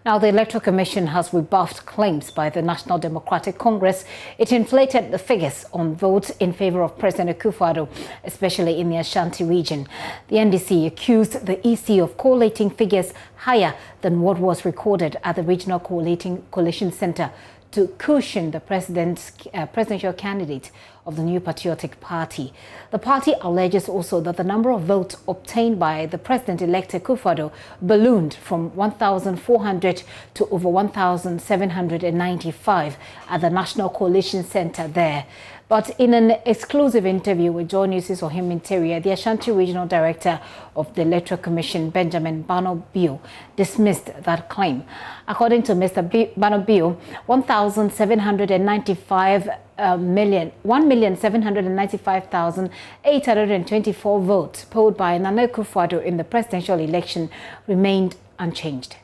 Now, the Electoral Commission has rebuffed claims by the National Democratic Congress. It inflated the figures on votes in favor of President Akufo-Addo, especially in the Ashanti region. The NDC accused the EC of collating figures higher than what was recorded at the Regional Coalition Center to cushion the presidential candidate of the New Patriotic Party. The party alleges also that the number of votes obtained by the president-elect Akufo-Addo ballooned from 1,400 to over 1,795 at the National Coalition Center there. But in an exclusive interview with JoyNews' Ohim Interior, the Ashanti Regional Director of the Electoral Commission, Benjamin Bano-Bio, dismissed that claim. According to Mr. Bano-Bio, 1,795,824 votes polled by Nana Akufo-Addo in the presidential election remained unchanged.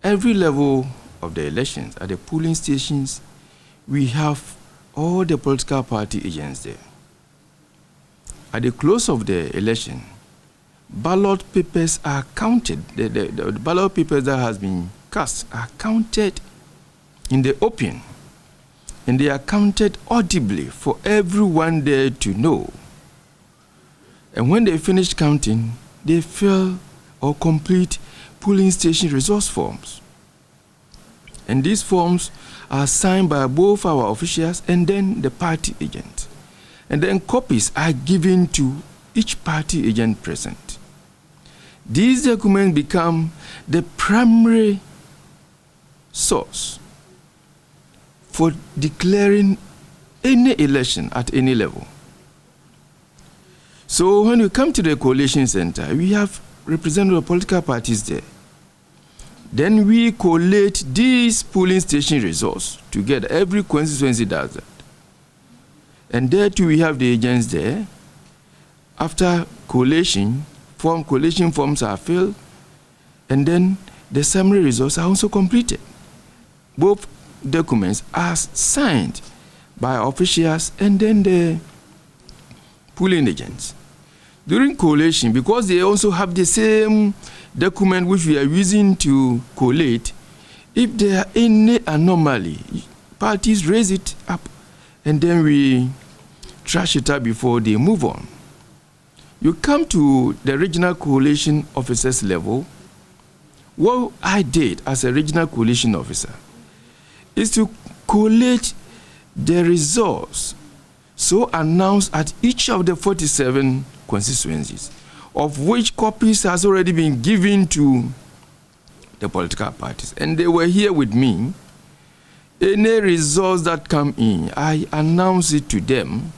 Every level of the elections at the polling stations, we have all the political party agents there. At the close of the election, ballot papers are counted. The ballot papers that has been cast are counted in the open, and they are counted audibly for everyone there to know. And when they finish counting, they fill or complete polling station resource forms. And these forms are signed by both our officials and then the party agent. And then copies are given to each party agent present. These documents become the primary source for declaring any election at any level. So when we come to the coalition center, we have representatives of political parties there. Then we collate these polling station results together. Every constituency does that. And there too we have the agents there. After collation forms are filled, and then the summary results are also completed. Both documents are signed by officials and then the polling agents. During collation, because they also have the same document which we are using to collate, if there are any anomaly, parties raise it up and then we trash it up before they move on. You come to the regional coalition officers level. What I did as a regional coalition officer is to collate the results so announced at each of the 47 constituencies, of which copies has already been given to the political parties. And they were here with me. Any results that come in, I announce it to them,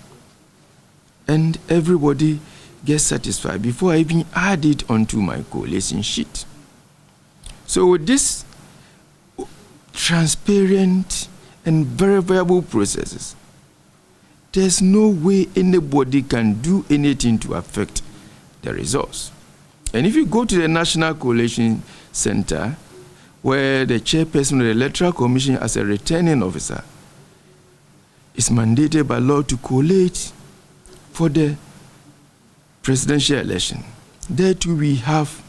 and everybody gets satisfied before I even add it onto my coalition sheet. So with this transparent and verifiable processes, there's no way anybody can do anything to affect the results. And if you go to the National Coalition Center, where the chairperson of the Electoral Commission as a returning officer is mandated by law to collate for the presidential election, there too we have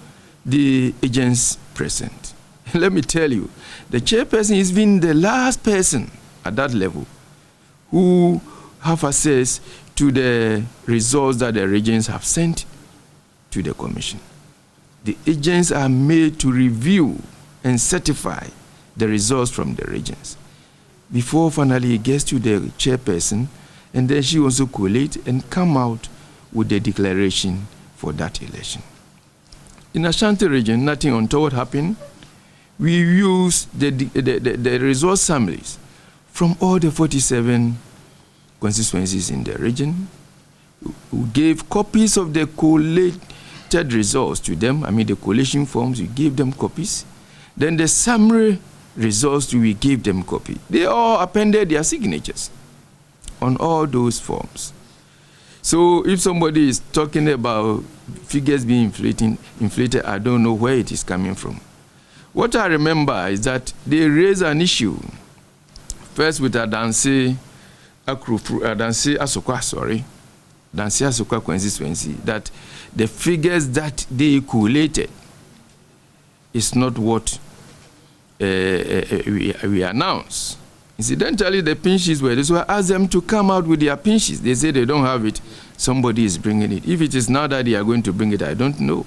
the agents present. Let me tell you, the chairperson is being the last person at that level who have access to the results that the regions have sent to the commission. The agents are made to review and certify the results from the regions before finally it gets to the chairperson, and then she also collate and come out with the declaration for that election. In Ashanti region, nothing untoward happened. We use the results summaries from all the 47 constituencies in the region. We gave copies of the collated results to them. I mean, the collation forms, we gave them copies. Then the summary results, we gave them copy. They all appended their signatures on all those forms. So if somebody is talking about figures being inflated, I don't know where it is coming from. What I remember is that they raised an issue, first with Dancy Asokwa constituency, that the figures that they collated is not what we announce. Incidentally, the pinches were, so I asked them to come out with their pinches. They say they don't have it. Somebody is bringing it. If it is now that they are going to bring it, I don't know.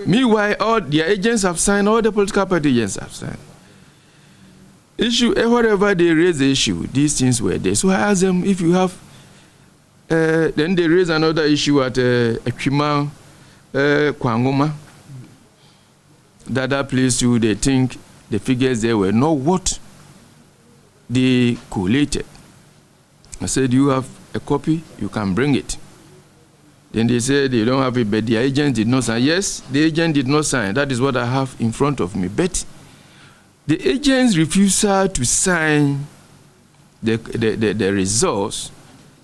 Meanwhile, all the agents have signed, all the political party agents have signed. Whatever they raise the issue, these things were there. So I asked them, if you have, then they raise another issue at Ekima, Kwangoma. That place too, they think the figures there were not what they collated. I said, you have a copy, you can bring it. Then they said they don't have it, but the agent did not sign. Yes, the agent did not sign. That is what I have in front of me. But the agent's refusal to sign the results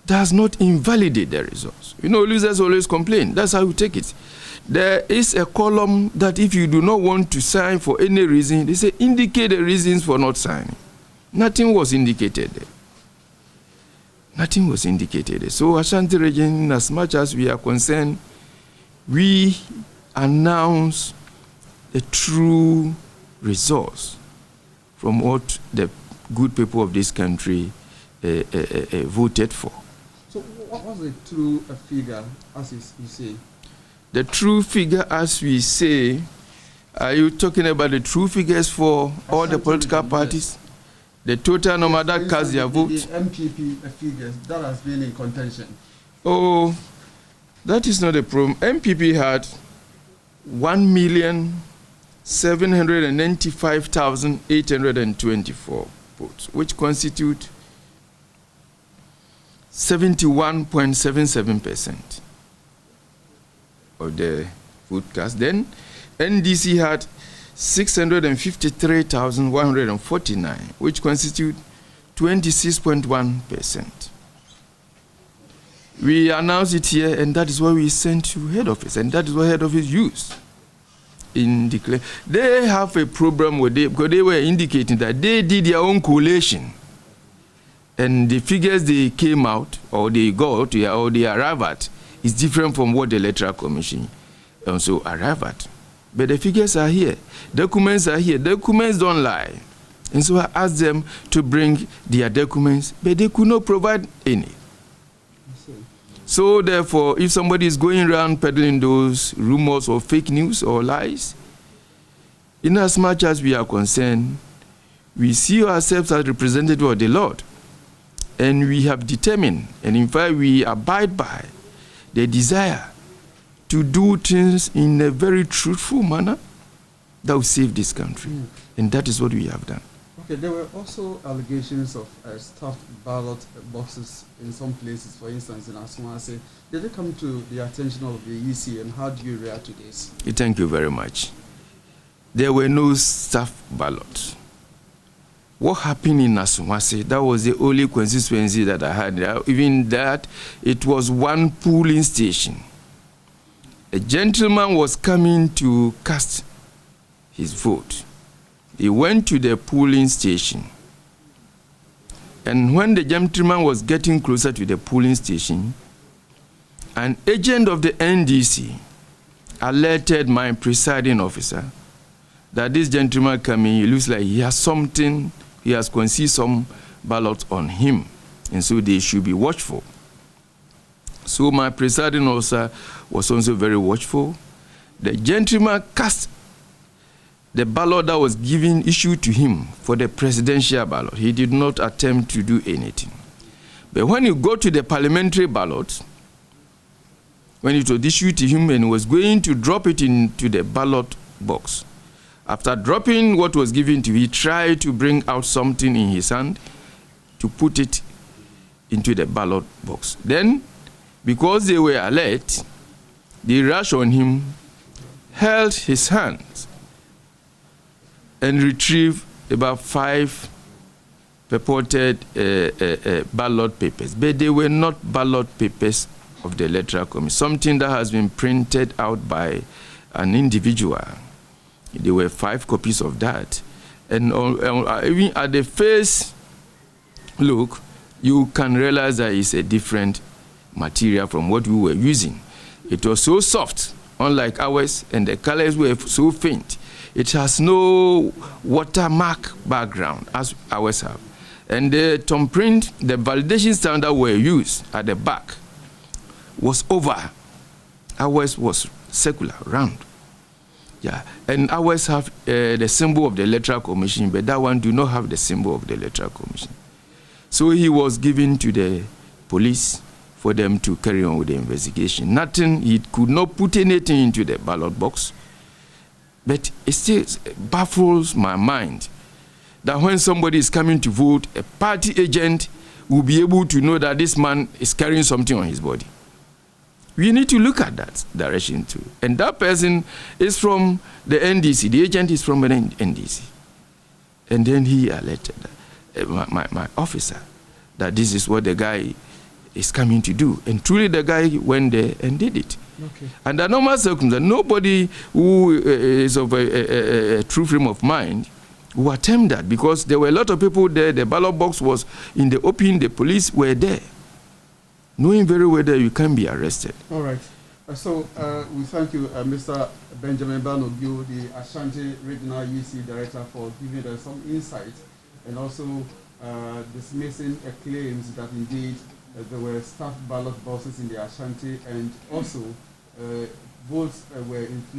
does not invalidate the results. You know, losers always complain. That's how we take it. There is a column that if you do not want to sign for any reason, they say indicate the reasons for not signing. Nothing was indicated there. Nothing was indicated there. So Ashanti region, as much as we are concerned, we announce the true results from what the good people of this country voted for. So what was the true figure, as you say? The true figure, as we say, are you talking about the true figures for all the political parties? Yes. The total number that cast their vote? The MPP figures, that has been in contention. Oh, that is not a problem. MPP had 1,795,824 votes, which constitute 71.77% of the vote cast. Then NDC had 653,149, which constitute 26.1%. We announced it here, and that is what we sent to head office, and that is what head office used in declare. They have a problem with it because they were indicating that they did their own collation, and the figures they came out or they got or they arrived at is different from what the Electoral Commission also arrived at. But the figures are here. Documents are here. Documents don't lie. And so I asked them to bring their documents, but they could not provide any. So therefore, if somebody is going around peddling those rumors or fake news or lies, in as much as we are concerned, we see ourselves as representatives of the Lord. And we have determined, and in fact we abide by the desire to do things in a very truthful manner that will save this country. And that is what we have done. Okay, there were also allegations of stuffed ballot boxes in some places, for instance, in Asumase. Did it come to the attention of the EC, and how do you react to this? Thank you very much. There were no stuffed ballots. What happened in Asumase, that was the only constituency that I had. Even that, it was one polling station. A gentleman was coming to cast his vote. He went to the polling station. And when the gentleman was getting closer to the polling station, an agent of the NDC alerted my presiding officer that this gentleman coming, he looks like he has something, he has concealed some ballot on him. And so they should be watchful. So my presiding officer was also very watchful. The gentleman cast the ballot that was issued to him for the presidential ballot. He did not attempt to do anything. But when you go to the parliamentary ballot, when it was issued to him and was going to drop it into the ballot box, after dropping what was given to him, he tried to bring out something in his hand to put it into the ballot box. Then, because they were alert, they rushed on him, held his hands, and retrieved about 5 purported ballot papers. But they were not ballot papers of the Electoral Commission, something that has been printed out by an individual. There were 5 copies of that. And even at the first look, you can realize that it's a different material from what we were using. It was so soft unlike ours, and the colors were so faint. It has no watermark background as ours have. And the thumbprint, the validation standard were used at the back was oval. Ours was circular, round. Yeah, and ours have the symbol of the Electoral Commission, but that one do not have the symbol of the Electoral Commission. So he was given to the police for them to carry on with the investigation. Nothing, he could not put anything into the ballot box. But it still baffles my mind that when somebody is coming to vote, a party agent will be able to know that this man is carrying something on his body. We need to look at that direction too. And that person is from the NDC. The agent is from an NDC. And then he alerted my officer that this is what the guy is coming to do. And truly the guy went there and did it. Okay. Under normal circumstances, nobody who is of a true frame of mind will attempt that, because there were a lot of people there. The ballot box was in the open. The police were there, knowing very well that you can be arrested. All right. So we thank you, Mr. Benjamin Banogio, the Ashanti Regional UC Director, for giving us some insight and also dismissing claims that indeed there were stuffed ballot boxes in the Ashanti, and also votes were inflated.